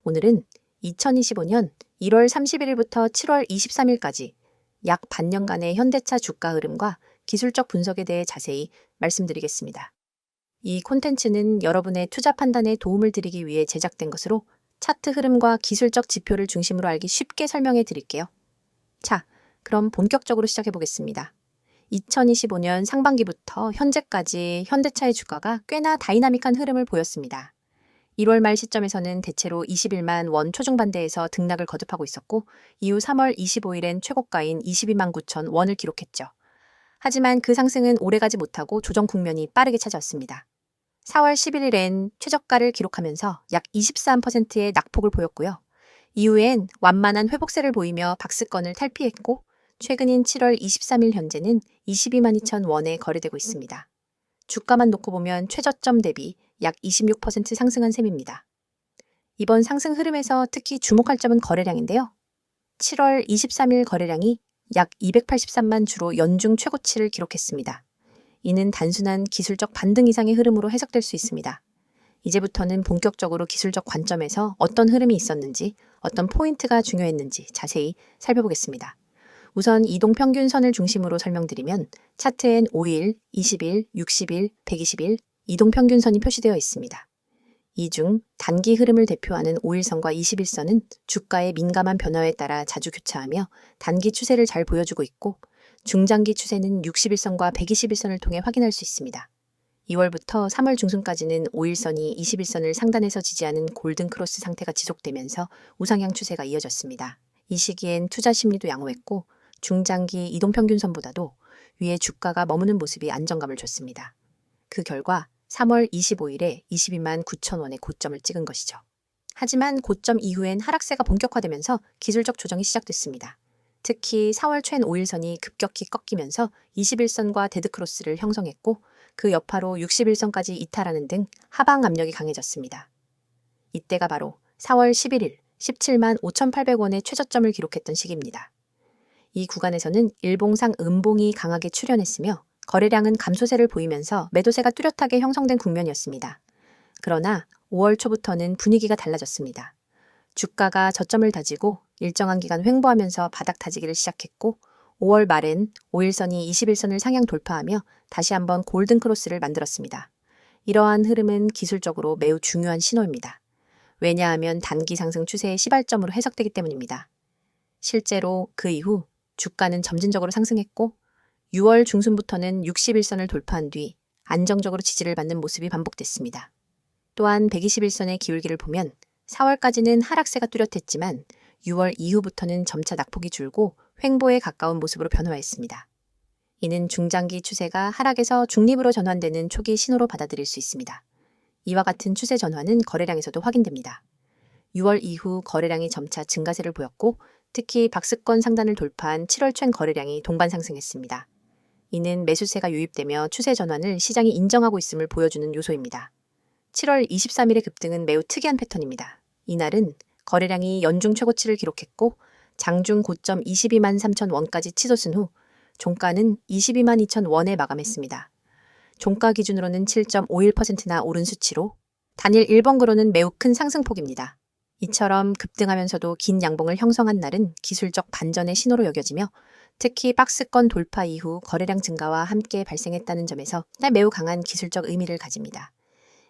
오늘은 2025년 1월 31일부터 7월 23일까지 약 반년간의 현대차 주가 흐름과 기술적 분석에 대해 자세히 말씀드리겠습니다. 이 콘텐츠는 여러분의 투자 판단에 도움을 드리기 위해 제작된 것으로 차트 흐름과 기술적 지표를 중심으로 알기 쉽게 설명해 드릴게요. 자, 그럼 본격적으로 시작해 보겠습니다. 2025년 상반기부터 현재까지 현대차의 주가가 꽤나 다이나믹한 흐름을 보였습니다. 1월 말 시점에서는 대체로 21만 원 초중반대에서 등락을 거듭하고 있었고 이후 3월 25일엔 최고가인 22만 9천 원을 기록했죠. 하지만 그 상승은 오래가지 못하고 조정 국면이 빠르게 찾아왔습니다. 4월 11일엔 최저가를 기록하면서 약 23%의 낙폭을 보였고요. 이후엔 완만한 회복세를 보이며 박스권을 탈피했고 최근인 7월 23일 현재는 22만 2천 원에 거래되고 있습니다. 주가만 놓고 보면 최저점 대비 약 26% 상승한 셈입니다. 이번 상승 흐름에서 특히 주목할 점은 거래량인데요. 7월 23일 거래량이 약 283만 주로 연중 최고치를 기록했습니다. 이는 단순한 기술적 반등 이상의 흐름으로 해석될 수 있습니다. 이제부터는 본격적으로 기술적 관점에서 어떤 흐름이 있었는지, 어떤 포인트가 중요했는지 자세히 살펴보겠습니다. 우선 이동평균선을 중심으로 설명드리면 차트엔 5일, 20일, 60일, 120일 이동평균선이 표시되어 있습니다. 이 중 단기 흐름을 대표하는 5일선과 21선은 주가의 민감한 변화에 따라 자주 교차하며 단기 추세를 잘 보여주고 있고 중장기 추세는 61선과 121선을 통해 확인할 수 있습니다. 2월부터 3월 중순까지는 5일선이 21선을 상단에서 지지하는 골든크로스 상태가 지속되면서 우상향 추세가 이어졌습니다. 이 시기엔 투자 심리도 양호했고 중장기 이동평균선보다도 위에 주가가 머무는 모습이 안정감을 줬습니다. 그 결과 3월 25일에 22만 9천 원의 고점을 찍은 것이죠. 하지만 고점 이후엔 하락세가 본격화되면서 기술적 조정이 시작됐습니다. 특히 4월 초엔 5일선이 급격히 꺾이면서 21선과 데드크로스를 형성했고 그 여파로 61선까지 이탈하는 등 하방 압력이 강해졌습니다. 이때가 바로 4월 11일 17만 5,800원의 최저점을 기록했던 시기입니다. 이 구간에서는 일봉상 음봉이 강하게 출현했으며 거래량은 감소세를 보이면서 매도세가 뚜렷하게 형성된 국면이었습니다. 그러나 5월 초부터는 분위기가 달라졌습니다. 주가가 저점을 다지고 일정한 기간 횡보하면서 바닥 다지기를 시작했고 5월 말엔 5일선이 21선을 상향 돌파하며 다시 한번 골든크로스를 만들었습니다. 이러한 흐름은 기술적으로 매우 중요한 신호입니다. 왜냐하면 단기 상승 추세의 시발점으로 해석되기 때문입니다. 실제로 그 이후 주가는 점진적으로 상승했고 6월 중순부터는 61선을 돌파한 뒤 안정적으로 지지를 받는 모습이 반복됐습니다. 또한 121선의 기울기를 보면 4월까지는 하락세가 뚜렷했지만 6월 이후부터는 점차 낙폭이 줄고 횡보에 가까운 모습으로 변화했습니다. 이는 중장기 추세가 하락에서 중립으로 전환되는 초기 신호로 받아들일 수 있습니다. 이와 같은 추세 전환은 거래량에서도 확인됩니다. 6월 이후 거래량이 점차 증가세를 보였고 특히 박스권 상단을 돌파한 7월 초 거래량이 동반 상승했습니다. 이는 매수세가 유입되며 추세 전환을 시장이 인정하고 있음을 보여주는 요소입니다. 7월 23일의 급등은 매우 특이한 패턴입니다. 이날은 거래량이 연중 최고치를 기록했고 장중 고점 22만 3천 원까지 치솟은 후 종가는 22만 2천 원에 마감했습니다. 종가 기준으로는 7.51%나 오른 수치로 단일 1번그로는 매우 큰 상승폭입니다. 이처럼 급등하면서도 긴 양봉을 형성한 날은 기술적 반전의 신호로 여겨지며 특히 박스권 돌파 이후 거래량 증가와 함께 발생했다는 점에서 매우 강한 기술적 의미를 가집니다.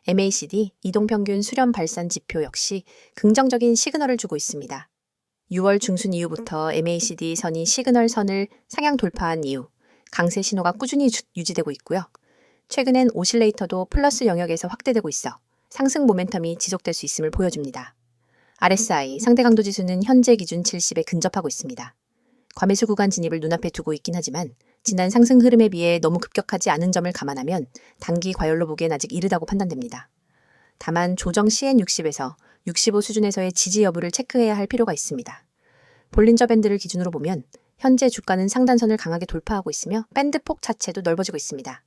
MACD 이동평균 수렴 발산 지표 역시 긍정적인 시그널을 주고 있습니다. 6월 중순 이후부터 MACD 선이 시그널 선을 상향 돌파한 이후 강세 신호가 꾸준히 유지되고 있고요. 최근엔 오실레이터도 플러스 영역에서 확대되고 있어 상승 모멘텀이 지속될 수 있음을 보여줍니다. RSI 상대 강도 지수는 현재 기준 70에 근접하고 있습니다. 과매수 구간 진입을 눈앞에 두고 있긴 하지만 지난 상승 흐름에 비해 너무 급격하지 않은 점을 감안하면 단기 과열로 보기엔 아직 이르다고 판단됩니다. 다만 조정 시엔 60에서 65 수준에서의 지지 여부를 체크해야 할 필요가 있습니다. 볼린저 밴드를 기준으로 보면 현재 주가는 상단선을 강하게 돌파하고 있으며 밴드 폭 자체도 넓어지고 있습니다.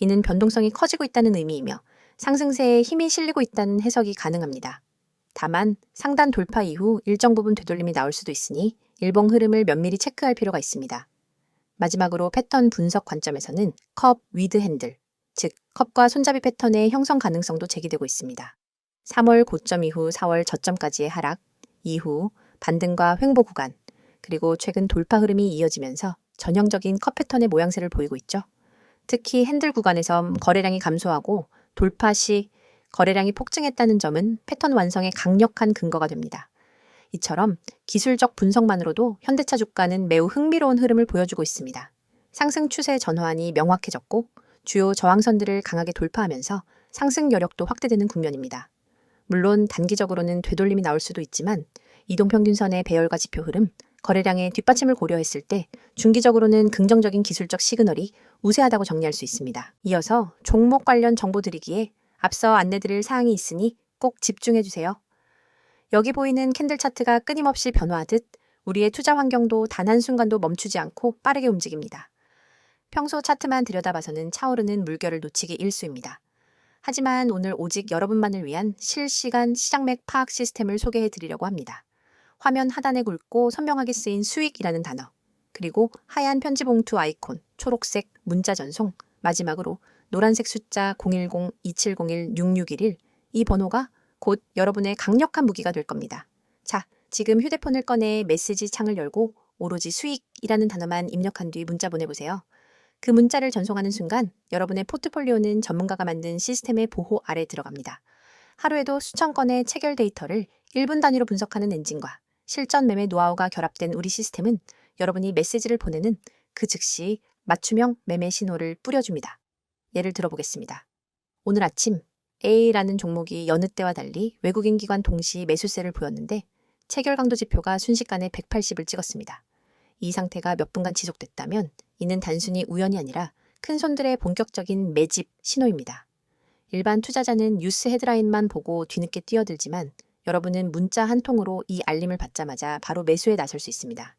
이는 변동성이 커지고 있다는 의미이며 상승세에 힘이 실리고 있다는 해석이 가능합니다. 다만 상단 돌파 이후 일정 부분 되돌림이 나올 수도 있으니 일봉 흐름을 면밀히 체크할 필요가 있습니다. 마지막으로 패턴 분석 관점에서는 컵 위드 핸들, 즉 컵과 손잡이 패턴의 형성 가능성도 제기되고 있습니다. 3월 고점 이후 4월 저점까지의 하락, 이후 반등과 횡보 구간, 그리고 최근 돌파 흐름이 이어지면서 전형적인 컷 패턴의 모양새를 보이고 있죠. 특히 핸들 구간에서 거래량이 감소하고 돌파 시 거래량이 폭증했다는 점은 패턴 완성의 강력한 근거가 됩니다. 이처럼 기술적 분석만으로도 현대차 주가는 매우 흥미로운 흐름을 보여주고 있습니다. 상승 추세 전환이 명확해졌고 주요 저항선들을 강하게 돌파하면서 상승 여력도 확대되는 국면입니다. 물론 단기적으로는 되돌림이 나올 수도 있지만 이동평균선의 배열과 지표 흐름, 거래량의 뒷받침을 고려했을 때 중기적으로는 긍정적인 기술적 시그널이 우세하다고 정리할 수 있습니다. 이어서 종목 관련 정보 드리기에 앞서 안내드릴 사항이 있으니 꼭 집중해주세요. 여기 보이는 캔들 차트가 끊임없이 변화하듯 우리의 투자 환경도 단 한순간도 멈추지 않고 빠르게 움직입니다. 평소 차트만 들여다봐서는 차오르는 물결을 놓치기 일쑤입니다. 하지만 오늘 오직 여러분만을 위한 실시간 시장맥 파악 시스템을 소개해 드리려고 합니다. 화면 하단에 굵고 선명하게 쓰인 수익이라는 단어, 그리고 하얀 편지 봉투 아이콘, 초록색 문자 전송, 마지막으로 노란색 숫자 010-2701-6611, 이 번호가 곧 여러분의 강력한 무기가 될 겁니다. 자, 지금 휴대폰을 꺼내 메시지 창을 열고 오로지 수익이라는 단어만 입력한 뒤 문자 보내보세요. 그 문자를 전송하는 순간 여러분의 포트폴리오는 전문가가 만든 시스템의 보호 아래 들어갑니다. 하루에도 수천 건의 체결 데이터를 1분 단위로 분석하는 엔진과 실전 매매 노하우가 결합된 우리 시스템은 여러분이 메시지를 보내는 그 즉시 맞춤형 매매 신호를 뿌려줍니다. 예를 들어보겠습니다. 오늘 아침 A라는 종목이 여느 때와 달리 외국인 기관 동시 매수세를 보였는데 체결 강도 지표가 순식간에 180을 찍었습니다. 이 상태가 몇 분간 지속됐다면 이는 단순히 우연이 아니라 큰 손들의 본격적인 매집 신호입니다. 일반 투자자는 뉴스 헤드라인만 보고 뒤늦게 뛰어들지만 여러분은 문자 한 통으로 이 알림을 받자마자 바로 매수에 나설 수 있습니다.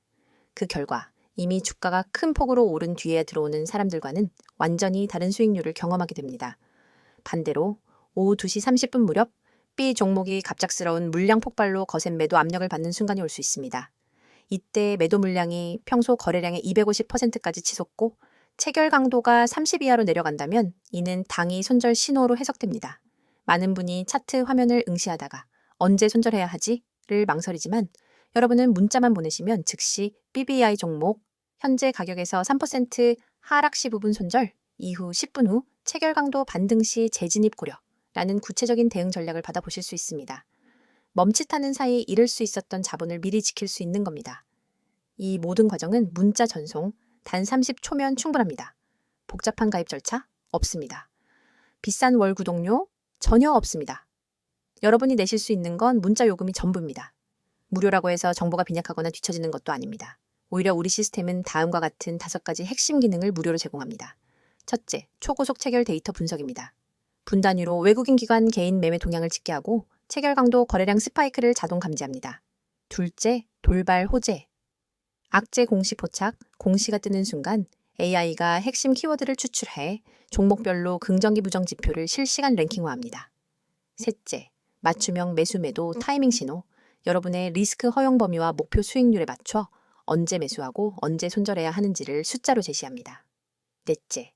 그 결과 이미 주가가 큰 폭으로 오른 뒤에 들어오는 사람들과는 완전히 다른 수익률을 경험하게 됩니다. 반대로 오후 2시 30분 무렵 B 종목이 갑작스러운 물량 폭발로 거센 매도 압력을 받는 순간이 올 수 있습니다. 이때 매도 물량이 평소 거래량의 250%까지 치솟고 체결 강도가 30 이하로 내려간다면 이는 당이 손절 신호로 해석됩니다. 많은 분이 차트 화면을 응시하다가 언제 손절해야 하지?를 망설이지만 여러분은 문자만 보내시면 즉시 BBI 종목 현재 가격에서 3% 하락 시 부분 손절, 이후 10분 후 체결 강도 반등 시 재진입 고려라는 구체적인 대응 전략을 받아보실 수 있습니다. 멈칫하는 사이 잃을 수 있었던 자본을 미리 지킬 수 있는 겁니다. 이 모든 과정은 문자 전송 단 30초면 충분합니다. 복잡한 가입 절차 없습니다. 비싼 월 구독료 전혀 없습니다. 여러분이 내실 수 있는 건 문자 요금이 전부입니다. 무료라고 해서 정보가 빈약하거나 뒤처지는 것도 아닙니다. 오히려 우리 시스템은 다음과 같은 5가지 핵심 기능을 무료로 제공합니다. 첫째, 초고속 체결 데이터 분석입니다. 분 단위로 외국인 기관 개인 매매 동향을 집계하고 체결 강도 거래량 스파이크를 자동 감지합니다. 둘째, 돌발 호재. 악재 공시 포착, 공시가 뜨는 순간 AI가 핵심 키워드를 추출해 종목별로 긍정기 부정 지표를 실시간 랭킹화합니다. 셋째, 맞춤형 매수 매도 타이밍 신호. 여러분의 리스크 허용 범위와 목표 수익률에 맞춰 언제 매수하고 언제 손절해야 하는지를 숫자로 제시합니다. 넷째,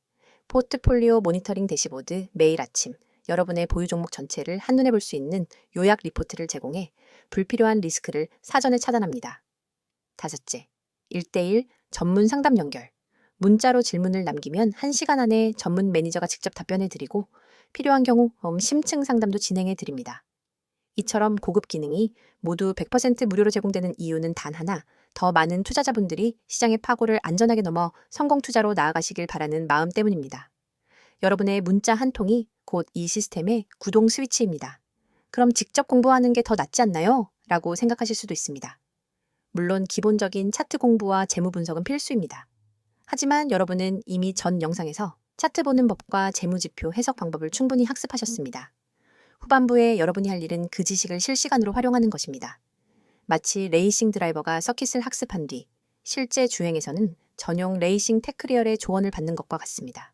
포트폴리오 모니터링 대시보드 매일 아침 여러분의 보유 종목 전체를 한눈에 볼 수 있는 요약 리포트를 제공해 불필요한 리스크를 사전에 차단합니다. 다섯째, 1대1 전문 상담 연결. 문자로 질문을 남기면 1시간 안에 전문 매니저가 직접 답변해 드리고 필요한 경우 심층 상담도 진행해 드립니다. 이처럼 고급 기능이 모두 100% 무료로 제공되는 이유는 단 하나, 더 많은 투자자분들이 시장의 파고를 안전하게 넘어 성공 투자로 나아가시길 바라는 마음 때문입니다. 여러분의 문자 한 통이 곧 이 시스템의 구동 스위치입니다. 그럼 직접 공부하는 게 더 낫지 않나요? 라고 생각하실 수도 있습니다. 물론 기본적인 차트 공부와 재무 분석은 필수입니다. 하지만 여러분은 이미 전 영상에서 차트 보는 법과 재무지표 해석 방법을 충분히 학습하셨습니다. 후반부에 여러분이 할 일은 그 지식을 실시간으로 활용하는 것입니다. 마치 레이싱 드라이버가 서킷을 학습한 뒤 실제 주행에서는 전용 레이싱 테크리얼의 조언을 받는 것과 같습니다.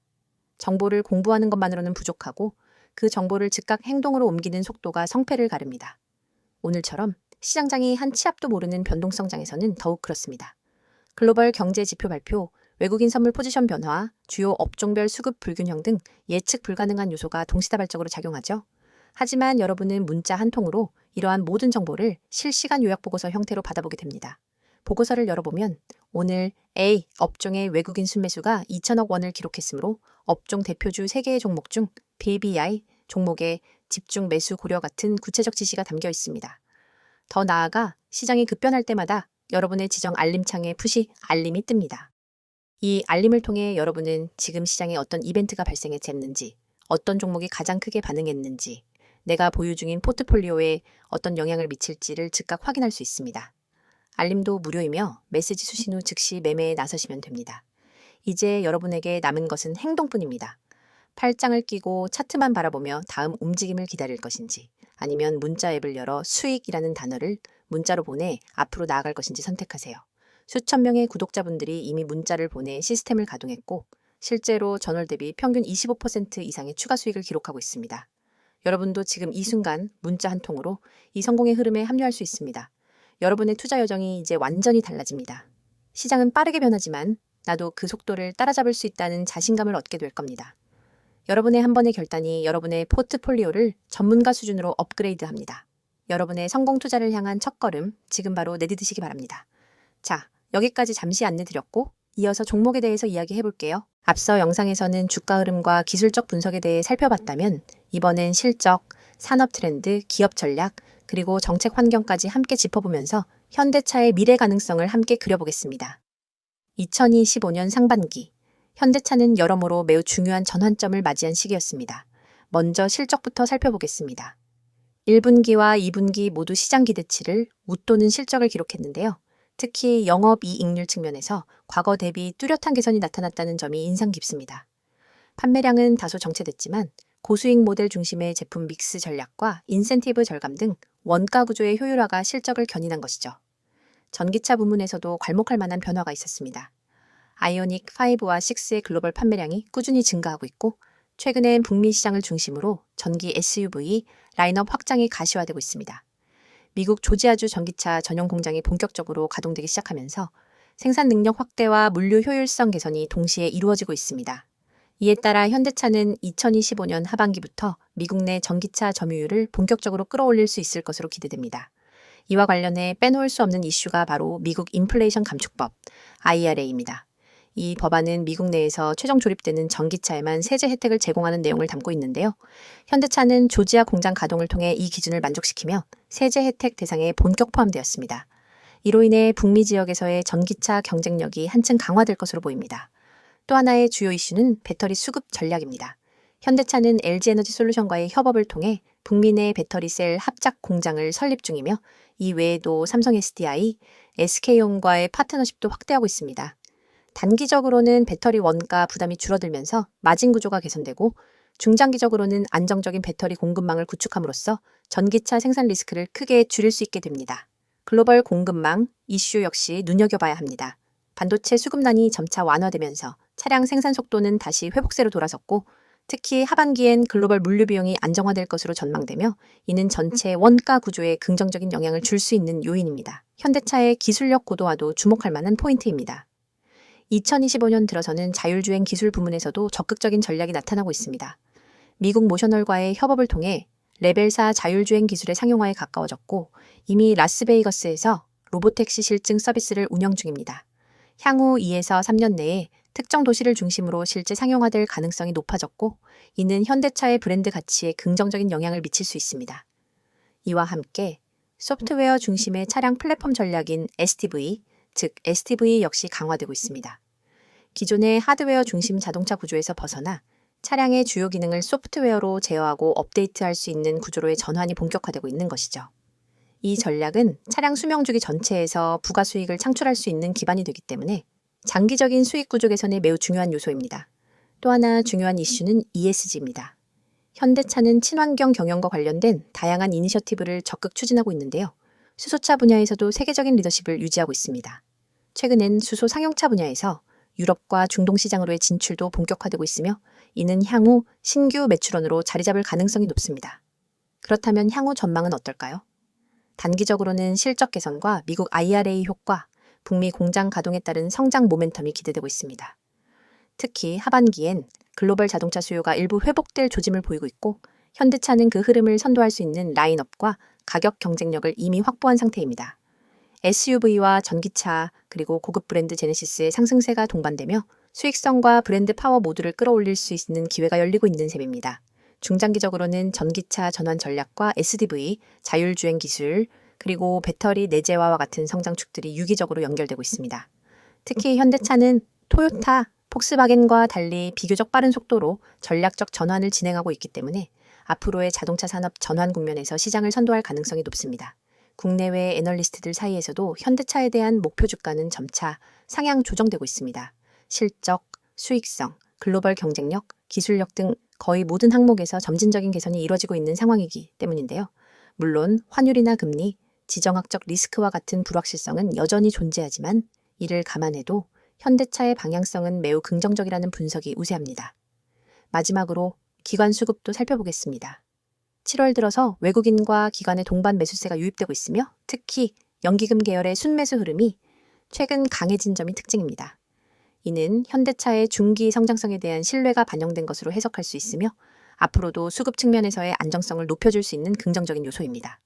정보를 공부하는 것만으로는 부족하고 그 정보를 즉각 행동으로 옮기는 속도가 성패를 가릅니다. 오늘처럼 시장장이 한 치 앞도 모르는 변동성장에서는 더욱 그렇습니다. 글로벌 경제 지표 발표, 외국인 선물 포지션 변화, 주요 업종별 수급 불균형 등 예측 불가능한 요소가 동시다발적으로 작용하죠. 하지만 여러분은 문자 한 통으로 이러한 모든 정보를 실시간 요약보고서 형태로 받아보게 됩니다. 보고서를 열어보면 오늘 A 업종의 외국인 순매수가 2천억 원을 기록했으므로 업종 대표주 3개의 종목 중 BBI 종목의 집중 매수 고려 같은 구체적 지시가 담겨 있습니다. 더 나아가 시장이 급변할 때마다 여러분의 지정 알림창에 푸시 알림이 뜹니다. 이 알림을 통해 여러분은 지금 시장에 어떤 이벤트가 발생했는지, 어떤 종목이 가장 크게 반응했는지, 내가 보유 중인 포트폴리오에 어떤 영향을 미칠지를 즉각 확인할 수 있습니다. 알림도 무료이며 메시지 수신 후 즉시 매매에 나서시면 됩니다. 이제 여러분에게 남은 것은 행동뿐입니다. 팔짱을 끼고 차트만 바라보며 다음 움직임을 기다릴 것인지, 아니면 문자 앱을 열어 수익이라는 단어를 문자로 보내 앞으로 나아갈 것인지 선택하세요. 수천 명의 구독자분들이 이미 문자를 보내 시스템을 가동했고 실제로 전월 대비 평균 25% 이상의 추가 수익을 기록하고 있습니다. 여러분도 지금 이 순간 문자 한 통으로 이 성공의 흐름에 합류할 수 있습니다. 여러분의 투자 여정이 이제 완전히 달라집니다. 시장은 빠르게 변하지만 나도 그 속도를 따라잡을 수 있다는 자신감을 얻게 될 겁니다. 여러분의 한 번의 결단이 여러분의 포트폴리오를 전문가 수준으로 업그레이드합니다. 여러분의 성공 투자를 향한 첫걸음 지금 바로 내디디시기 바랍니다. 자, 여기까지 잠시 안내드렸고 이어서 종목에 대해서 이야기해 볼게요. 앞서 영상에서는 주가 흐름과 기술적 분석에 대해 살펴봤다면 이번엔 실적, 산업 트렌드, 기업 전략, 그리고 정책 환경까지 함께 짚어보면서 현대차의 미래 가능성을 함께 그려보겠습니다. 2025년 상반기, 현대차는 여러모로 매우 중요한 전환점을 맞이한 시기였습니다. 먼저 실적부터 살펴보겠습니다. 1분기와 2분기 모두 시장 기대치를 웃도는 실적을 기록했는데요. 특히 영업이익률 측면에서 과거 대비 뚜렷한 개선이 나타났다는 점이 인상 깊습니다. 판매량은 다소 정체됐지만 고수익 모델 중심의 제품 믹스 전략과 인센티브 절감 등 원가 구조의 효율화가 실적을 견인한 것이죠. 전기차 부문에서도 괄목할 만한 변화가 있었습니다. 아이오닉 5와 6의 글로벌 판매량이 꾸준히 증가하고 있고 최근엔 북미 시장을 중심으로 전기 SUV 라인업 확장이 가시화되고 있습니다. 미국 조지아주 전기차 전용 공장이 본격적으로 가동되기 시작하면서 생산 능력 확대와 물류 효율성 개선이 동시에 이루어지고 있습니다. 이에 따라 현대차는 2025년 하반기부터 미국 내 전기차 점유율을 본격적으로 끌어올릴 수 있을 것으로 기대됩니다. 이와 관련해 빼놓을 수 없는 이슈가 바로 미국 인플레이션 감축법, IRA입니다. 이 법안은 미국 내에서 최종 조립되는 전기차에만 세제 혜택을 제공하는 내용을 담고 있는데요. 현대차는 조지아 공장 가동을 통해 이 기준을 만족시키며 세제 혜택 대상에 본격 포함되었습니다. 이로 인해 북미 지역에서의 전기차 경쟁력이 한층 강화될 것으로 보입니다. 또 하나의 주요 이슈는 배터리 수급 전략입니다. 현대차는 LG에너지솔루션과의 협업을 통해 북미 내 배터리 셀 합작 공장을 설립 중이며 이 외에도 삼성 SDI, SK온과의 파트너십도 확대하고 있습니다. 단기적으로는 배터리 원가 부담이 줄어들면서 마진 구조가 개선되고 중장기적으로는 안정적인 배터리 공급망을 구축함으로써 전기차 생산 리스크를 크게 줄일 수 있게 됩니다. 글로벌 공급망 이슈 역시 눈여겨봐야 합니다. 반도체 수급난이 점차 완화되면서 차량 생산 속도는 다시 회복세로 돌아섰고 특히 하반기엔 글로벌 물류 비용이 안정화될 것으로 전망되며 이는 전체 원가 구조에 긍정적인 영향을 줄 수 있는 요인입니다. 현대차의 기술력 고도화도 주목할 만한 포인트입니다. 2025년 들어서는 자율주행 기술 부문에서도 적극적인 전략이 나타나고 있습니다. 미국 모셔널과의 협업을 통해 레벨 4 자율주행 기술의 상용화에 가까워졌고 이미 라스베이거스에서 로보택시 실증 서비스를 운영 중입니다. 향후 2에서 3년 내에 특정 도시를 중심으로 실제 상용화될 가능성이 높아졌고 이는 현대차의 브랜드 가치에 긍정적인 영향을 미칠 수 있습니다. 이와 함께 소프트웨어 중심의 차량 플랫폼 전략인 SDV, 즉 SDV 역시 강화되고 있습니다. 기존의 하드웨어 중심 자동차 구조에서 벗어나 차량의 주요 기능을 소프트웨어로 제어하고 업데이트할 수 있는 구조로의 전환이 본격화되고 있는 것이죠. 이 전략은 차량 수명 주기 전체에서 부가 수익을 창출할 수 있는 기반이 되기 때문에 장기적인 수익 구조 개선에 매우 중요한 요소입니다. 또 하나 중요한 이슈는 ESG입니다. 현대차는 친환경 경영과 관련된 다양한 이니셔티브를 적극 추진하고 있는데요. 수소차 분야에서도 세계적인 리더십을 유지하고 있습니다. 최근엔 수소 상용차 분야에서 유럽과 중동 시장으로의 진출도 본격화되고 있으며 이는 향후 신규 매출원으로 자리 잡을 가능성이 높습니다. 그렇다면 향후 전망은 어떨까요? 단기적으로는 실적 개선과 미국 IRA 효과, 북미 공장 가동에 따른 성장 모멘텀이 기대되고 있습니다. 특히 하반기엔 글로벌 자동차 수요가 일부 회복될 조짐을 보이고 있고 현대차는 그 흐름을 선도할 수 있는 라인업과 가격 경쟁력을 이미 확보한 상태입니다. SUV와 전기차 그리고 고급 브랜드 제네시스의 상승세가 동반되며 수익성과 브랜드 파워 모두를 끌어올릴 수 있는 기회가 열리고 있는 셈입니다. 중장기적으로는 전기차 전환 전략과 SDV, 자율주행 기술, 그리고 배터리 내재화와 같은 성장축들이 유기적으로 연결되고 있습니다. 특히 현대차는 토요타, 폭스바겐과 달리 비교적 빠른 속도로 전략적 전환을 진행하고 있기 때문에 앞으로의 자동차 산업 전환 국면에서 시장을 선도할 가능성이 높습니다. 국내외 애널리스트들 사이에서도 현대차에 대한 목표 주가는 점차 상향 조정되고 있습니다. 실적, 수익성, 글로벌 경쟁력, 기술력 등 거의 모든 항목에서 점진적인 개선이 이뤄지고 있는 상황이기 때문인데요. 물론 환율이나 금리, 지정학적 리스크와 같은 불확실성은 여전히 존재하지만 이를 감안해도 현대차의 방향성은 매우 긍정적이라는 분석이 우세합니다. 마지막으로 기관 수급도 살펴보겠습니다. 7월 들어서 외국인과 기관의 동반 매수세가 유입되고 있으며 특히 연기금 계열의 순매수 흐름이 최근 강해진 점이 특징입니다. 이는 현대차의 중기 성장성에 대한 신뢰가 반영된 것으로 해석할 수 있으며 앞으로도 수급 측면에서의 안정성을 높여줄 수 있는 긍정적인 요소입니다.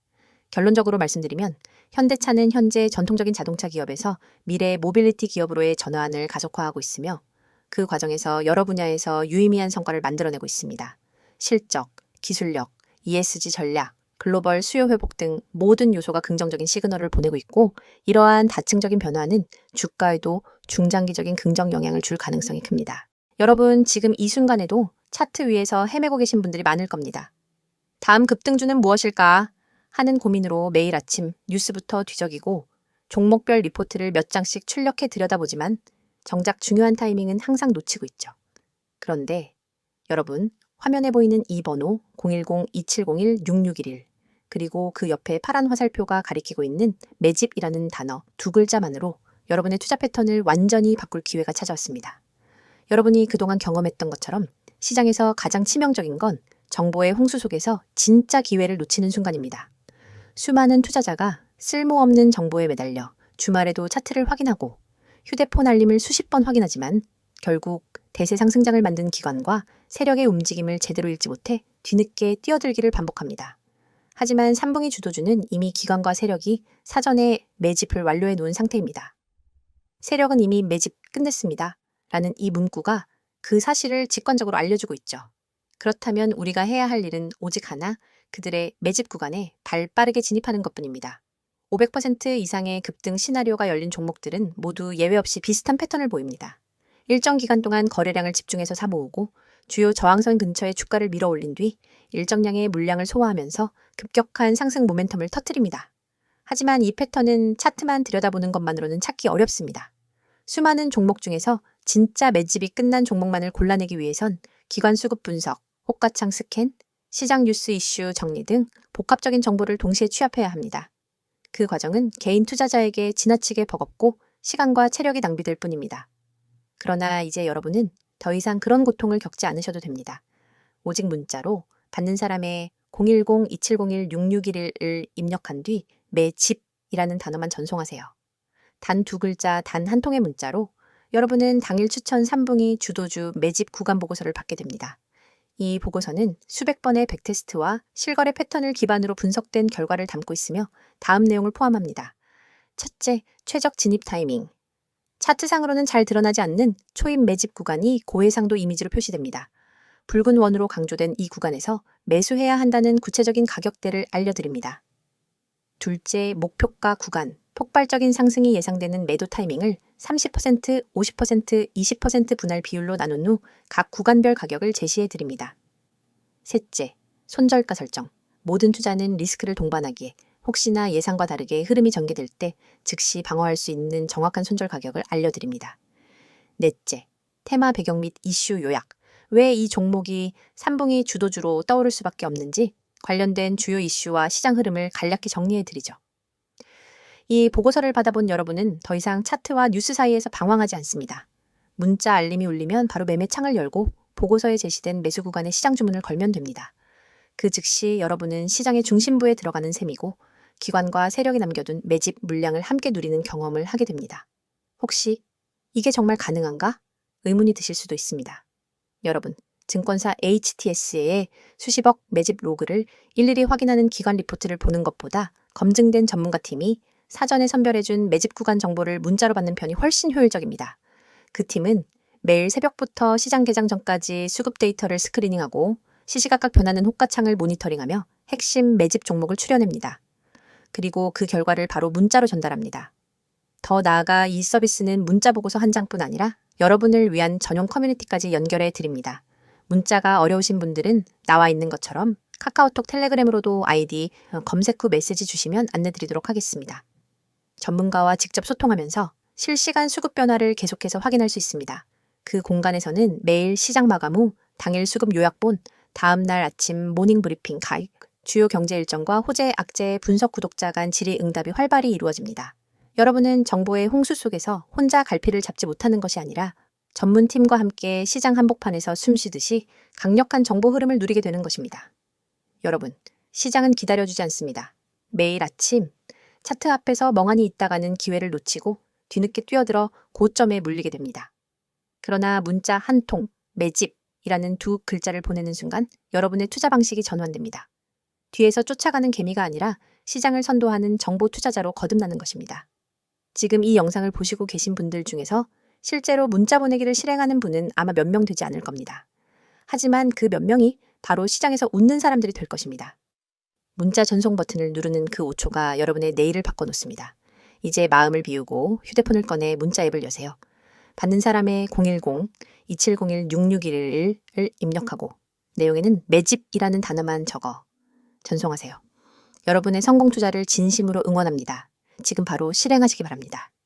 결론적으로 말씀드리면 현대차는 현재 전통적인 자동차 기업에서 미래 모빌리티 기업으로의 전환을 가속화하고 있으며 그 과정에서 여러 분야에서 유의미한 성과를 만들어내고 있습니다. 실적, 기술력, ESG 전략, 글로벌 수요 회복 등 모든 요소가 긍정적인 시그널을 보내고 있고 이러한 다층적인 변화는 주가에도 중장기적인 긍정 영향을 줄 가능성이 큽니다. 여러분 지금 이 순간에도 차트 위에서 헤매고 계신 분들이 많을 겁니다. 다음 급등주는 무엇일까 하는 고민으로 매일 아침 뉴스부터 뒤적이고 종목별 리포트를 몇 장씩 출력해 들여다보지만 정작 중요한 타이밍은 항상 놓치고 있죠. 그런데 여러분 화면에 보이는 이 번호 010-2701-6611 그리고 그 옆에 파란 화살표가 가리키고 있는 매집이라는 단어 두 글자만으로 여러분의 투자 패턴을 완전히 바꿀 기회가 찾아왔습니다. 여러분이 그동안 경험했던 것처럼 시장에서 가장 치명적인 건 정보의 홍수 속에서 진짜 기회를 놓치는 순간입니다. 수많은 투자자가 쓸모없는 정보에 매달려 주말에도 차트를 확인하고 휴대폰 알림을 수십 번 확인하지만 결국 대세 상승장을 만든 기관과 세력의 움직임을 제대로 읽지 못해 뒤늦게 뛰어들기를 반복합니다. 하지만 3분기 주도주는 이미 기관과 세력이 사전에 매집을 완료해 놓은 상태입니다. 세력은 이미 매집 끝냈습니다. 라는 이 문구가 그 사실을 직관적으로 알려주고 있죠. 그렇다면 우리가 해야 할 일은 오직 하나, 그들의 매집 구간에 발 빠르게 진입하는 것뿐입니다. 500% 이상의 급등 시나리오가 열린 종목들은 모두 예외 없이 비슷한 패턴을 보입니다. 일정 기간 동안 거래량을 집중해서 사모으고 주요 저항선 근처에 주가를 밀어 올린 뒤 일정량의 물량을 소화하면서 급격한 상승 모멘텀을 터뜨립니다. 하지만 이 패턴은 차트만 들여다보는 것만으로는 찾기 어렵습니다. 수많은 종목 중에서 진짜 매집이 끝난 종목만을 골라내기 위해선 기관 수급 분석, 호가창 스캔, 시장 뉴스 이슈 정리 등 복합적인 정보를 동시에 취합해야 합니다. 그 과정은 개인 투자자에게 지나치게 버겁고 시간과 체력이 낭비될 뿐입니다. 그러나 이제 여러분은 더 이상 그런 고통을 겪지 않으셔도 됩니다. 오직 문자로 받는 사람의 010-2701-6611을 입력한 뒤 매집이라는 단어만 전송하세요. 단 두 글자, 단 한 통의 문자로 여러분은 당일 추천 3분기 주도주 매집 구간 보고서를 받게 됩니다. 이 보고서는 수백 번의 백테스트와 실거래 패턴을 기반으로 분석된 결과를 담고 있으며 다음 내용을 포함합니다. 첫째, 최적 진입 타이밍. 차트상으로는 잘 드러나지 않는 초입 매집 구간이 고해상도 이미지로 표시됩니다. 붉은 원으로 강조된 이 구간에서 매수해야 한다는 구체적인 가격대를 알려드립니다. 둘째, 목표가 구간. 폭발적인 상승이 예상되는 매도 타이밍을 30%, 50%, 20% 분할 비율로 나눈 후 각 구간별 가격을 제시해 드립니다. 셋째, 손절가 설정. 모든 투자는 리스크를 동반하기에 혹시나 예상과 다르게 흐름이 전개될 때 즉시 방어할 수 있는 정확한 손절 가격을 알려드립니다. 넷째, 테마 배경 및 이슈 요약. 왜 이 종목이 3분기 주도주로 떠오를 수밖에 없는지 관련된 주요 이슈와 시장 흐름을 간략히 정리해 드리죠. 이 보고서를 받아본 여러분은 더 이상 차트와 뉴스 사이에서 방황하지 않습니다. 문자 알림이 울리면 바로 매매 창을 열고 보고서에 제시된 매수 구간의 시장 주문을 걸면 됩니다. 그 즉시 여러분은 시장의 중심부에 들어가는 셈이고 기관과 세력이 남겨둔 매집 물량을 함께 누리는 경험을 하게 됩니다. 혹시 이게 정말 가능한가? 의문이 드실 수도 있습니다. 여러분, 증권사 HTS의 수십억 매집 로그를 일일이 확인하는 기관 리포트를 보는 것보다 검증된 전문가 팀이 사전에 선별해준 매집 구간 정보를 문자로 받는 편이 훨씬 효율적입니다. 그 팀은 매일 새벽부터 시장 개장 전까지 수급 데이터를 스크리닝하고 시시각각 변하는 호가창을 모니터링하며 핵심 매집 종목을 추려냅니다. 그리고 그 결과를 바로 문자로 전달합니다. 더 나아가 이 서비스는 문자 보고서 한 장뿐 아니라 여러분을 위한 전용 커뮤니티까지 연결해 드립니다. 문자가 어려우신 분들은 나와 있는 것처럼 카카오톡 텔레그램으로도 아이디 검색 후 메시지 주시면 안내드리도록 하겠습니다. 전문가와 직접 소통하면서 실시간 수급 변화를 계속해서 확인할 수 있습니다. 그 공간에서는 매일 시장 마감 후 당일 수급 요약본, 다음 날 아침 모닝 브리핑 가입, 주요 경제 일정과 호재, 악재, 분석 구독자 간 질의응답이 활발히 이루어집니다. 여러분은 정보의 홍수 속에서 혼자 갈피를 잡지 못하는 것이 아니라 전문팀과 함께 시장 한복판에서 숨쉬듯이 강력한 정보 흐름을 누리게 되는 것입니다. 여러분, 시장은 기다려주지 않습니다. 매일 아침 차트 앞에서 멍하니 있다가는 기회를 놓치고 뒤늦게 뛰어들어 고점에 물리게 됩니다. 그러나 문자 한 통, 매집이라는 두 글자를 보내는 순간 여러분의 투자 방식이 전환됩니다. 뒤에서 쫓아가는 개미가 아니라 시장을 선도하는 정보 투자자로 거듭나는 것입니다. 지금 이 영상을 보시고 계신 분들 중에서 실제로 문자 보내기를 실행하는 분은 아마 몇 명 되지 않을 겁니다. 하지만 그 몇 명이 바로 시장에서 웃는 사람들이 될 것입니다. 문자 전송 버튼을 누르는 그 5초가 여러분의 내일을 바꿔놓습니다. 이제 마음을 비우고 휴대폰을 꺼내 문자 앱을 여세요. 받는 사람의 010-2701-6611을 입력하고 내용에는 매집이라는 단어만 적어 전송하세요. 여러분의 성공 투자를 진심으로 응원합니다. 지금 바로 실행하시기 바랍니다.